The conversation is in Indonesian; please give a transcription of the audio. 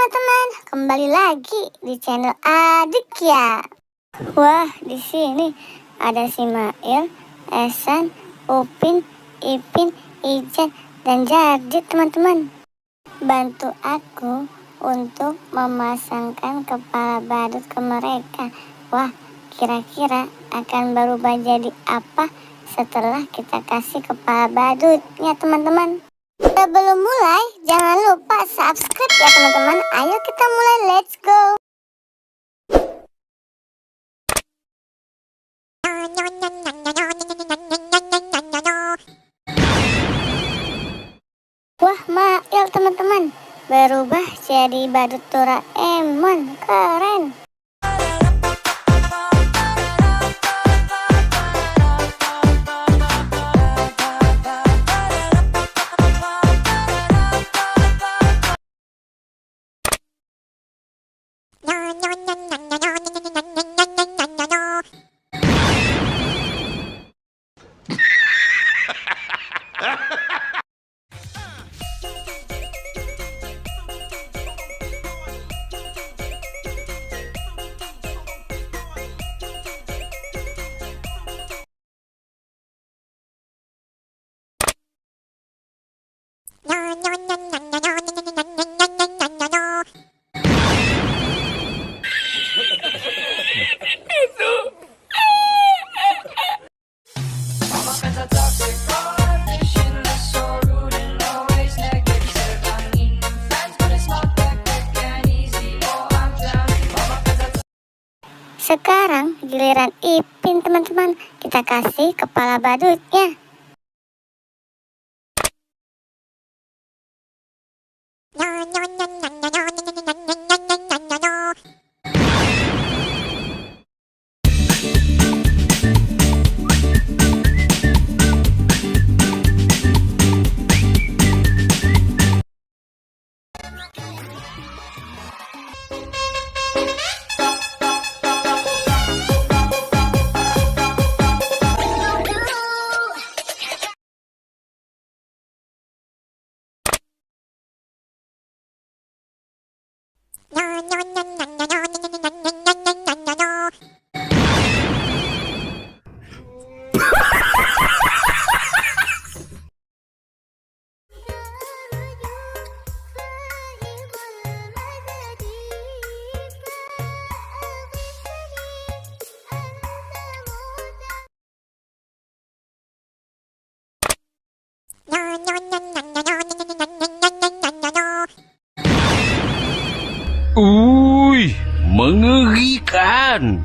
teman-teman, kembali lagi di channel Adik ya. Wah, di sini ada si Mail, Esan, Upin, Ipin, Ijan, dan Jardi teman-teman. Bantu aku untuk memasangkan kepala badut ke mereka. Wah, kira-kira akan berubah jadi apa setelah kita kasih kepala badutnya teman-teman. Sebelum mulai, jangan lupa subscribe ya teman-teman. Ayo kita mulai, let's go. Wah, Mail teman-teman, berubah jadi badut Doraemon, keren. Sekarang giliran Ipin teman-teman, kita kasih kepala badutnya. Uy, mengerikan.